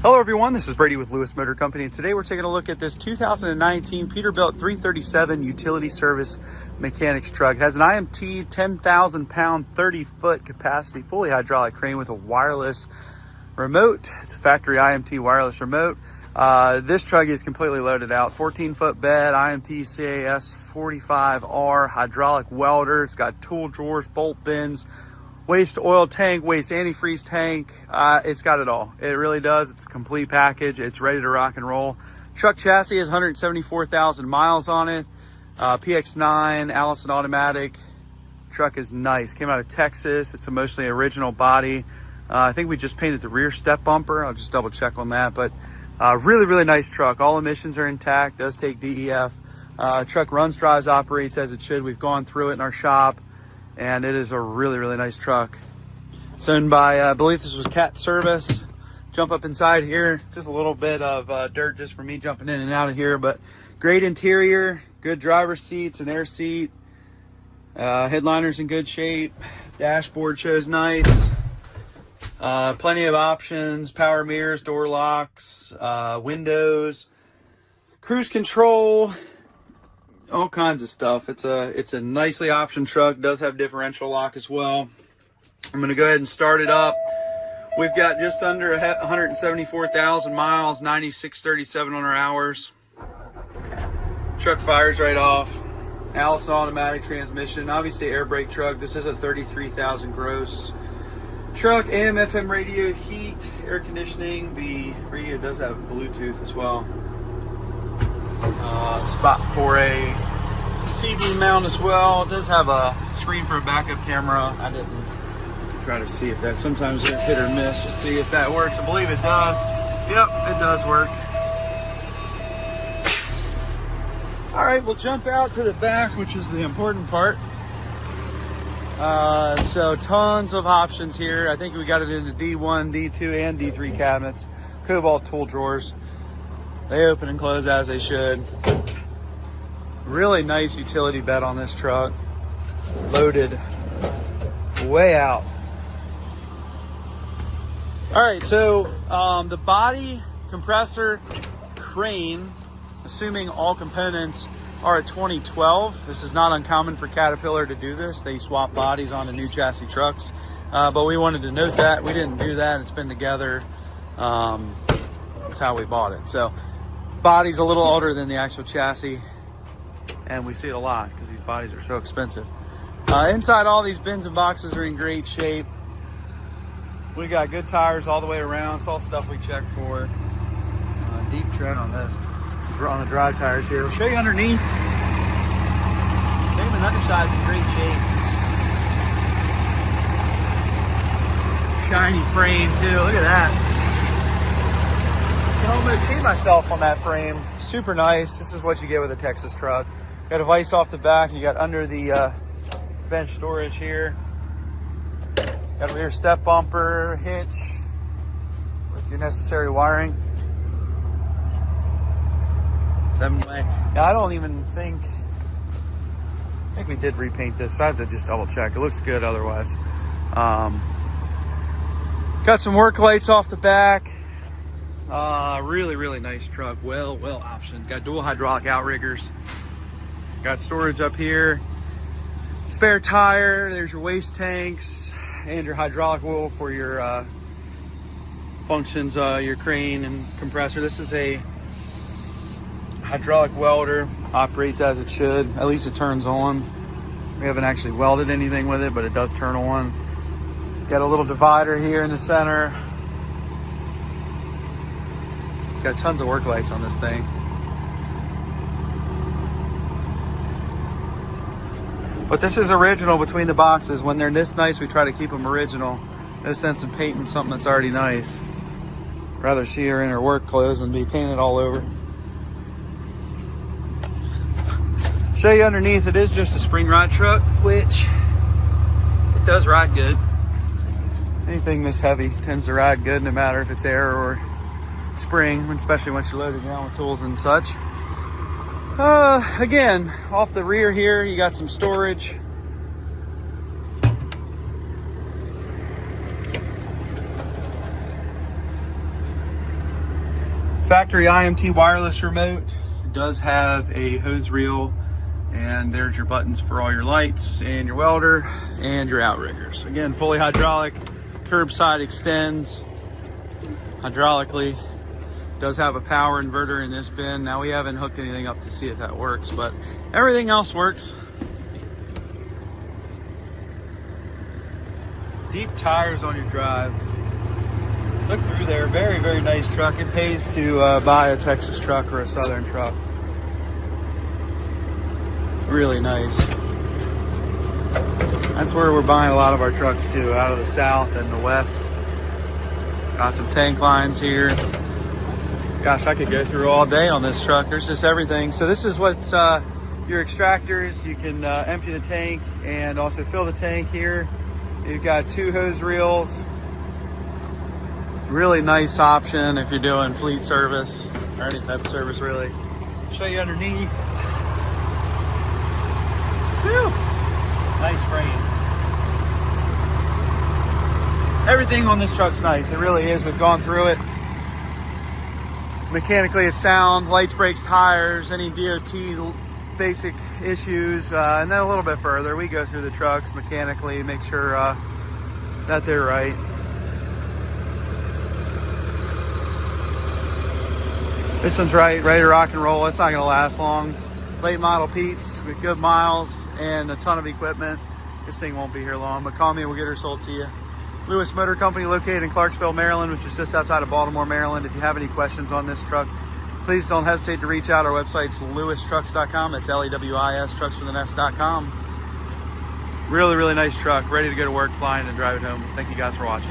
Hello everyone, this is Brady with Lewis Motor Company, and today we're taking a look at this 2019 Peterbilt 337 utility service mechanics truck. It has an IMT 10,000 pound 30-foot capacity fully hydraulic crane with a wireless remote. It's a factory IMT wireless remote. This truck is completely loaded out. 14-foot bed, IMT CAS 45R hydraulic welder. It's got tool drawers, bolt bins, waste oil tank, waste antifreeze tank. It's got it all. It really does. It's a complete package. It's ready to rock and roll. Truck chassis has 174,000 miles on it. PX9, Allison automatic. Truck is nice. Came out of Texas. It's a mostly original body. I think we just painted the rear step bumper. I'll just double check on that. But really nice truck. All emissions are intact. Does take DEF. Truck runs, drives, operates as it should. We've gone through it in our shop, and it is a really nice truck. It's owned by, I believe this was Cat Service. Jump up inside here. Just a little bit of dirt just for me jumping in and out of here, but great interior, good driver's seats, an air seat. Headliner's in good shape. Dashboard shows nice. Plenty of options, power mirrors, door locks, windows, cruise control, all kinds of stuff. It's a nicely optioned truck. Does have differential lock as well. I'm going to go ahead and start it up. We've got just under 174,000 miles, 9637 on our hours. Truck fires right off. Allison automatic transmission, obviously air brake truck. This is a 33,000 gross truck. AM FM radio, heat, air conditioning. The radio does have Bluetooth as well. Spot for a CD mount as well. It does have a screen for a backup camera. I didn't try to see if that, sometimes they're hit or miss, just see if that works. I believe it does. Yep, it does work. All right, we'll jump out to the back, which is the important part. So tons of options here. I think we got it into D1, D2, and D3 cabinets. Cobalt Tool Drawers. They open and close as they should. Really nice utility bed on this truck. Loaded way out. All right, so the body, compressor, crane, assuming all components are a 2012. This is not uncommon for Caterpillar to do this. They swap bodies onto new chassis trucks. But we wanted to note that. We didn't do that. It's been together. That's how we bought it. So body's a little older than the actual chassis, and we see it a lot because these bodies are so expensive. Inside, all these bins and boxes are in great shape. We got good tires all the way around. It's all stuff we check for. Deep tread on this, on the drive tires here. We'll show you underneath. Even the underside's in great shape. Shiny frame too. Look at that. I can almost see myself on that frame. Super nice. This is what you get with a Texas truck. Got a vise off the back. You got under the bench storage here. Got a rear step bumper, hitch with your necessary wiring. 7-way. Now I don't even think, I think we did repaint this. I have to just double check. It looks good otherwise. Got some work lights off the back. Really nice truck. Well optioned. Got dual hydraulic outriggers. Got storage up here. Spare tire. There's your waste tanks and your hydraulic oil for your functions, your crane and compressor. This is a hydraulic welder. Operates as it should. At least it turns on. We haven't actually welded anything with it, but it does turn on. Got a little divider here in the center. Got tons of work lights on this thing. But this is original between the boxes. When they're this nice, we try to keep them original. No sense in painting something that's already nice. Rather see her in her work clothes than be painted all over. Show you underneath, it is just a spring ride truck, which it does ride good. Anything this heavy tends to ride good, no matter if it's air or spring, especially once you're loaded down with tools and such. Again, off the rear here, you got some storage. Factory IMT wireless remote. It does have a hose reel, and there's your buttons for all your lights and your welder and your outriggers. Again, fully hydraulic, curbside extends hydraulically. Does have a power inverter in this bin. Now we haven't hooked anything up to see if that works, but everything else works. Deep tires on your drives. Look through there, very, very nice truck. It pays to buy a Texas truck or a Southern truck. Really nice. That's where we're buying a lot of our trucks too, out of the South and the West. Got some tank lines here. Gosh, I could go through all day on this truck. There's just everything. So this is what your extractors. You can empty the tank and also fill the tank here. You've got 2 hose reels. Really nice option if you're doing fleet service or any type of service, really. Show you underneath. Whew. Nice frame. Everything on this truck's nice. It really is. We've gone through it. Mechanically, it's sound. Lights, brakes, tires, any DOT basic issues, and then a little bit further, we go through the trucks mechanically, make sure that they're right. This one's ready to rock and roll. It's not going to last long. Late model Pete's with good miles and a ton of equipment. This thing won't be here long, but call me and we'll get her sold to you. Lewis Motor Company, located in Clarksville, Maryland, which is just outside of Baltimore, Maryland. If you have any questions on this truck, please don't hesitate to reach out. Our website's lewistrucks.com. It's LEWIS, truckswithan S.com. Really, really nice truck. Ready to go to work, flying, and drive it home. Thank you guys for watching.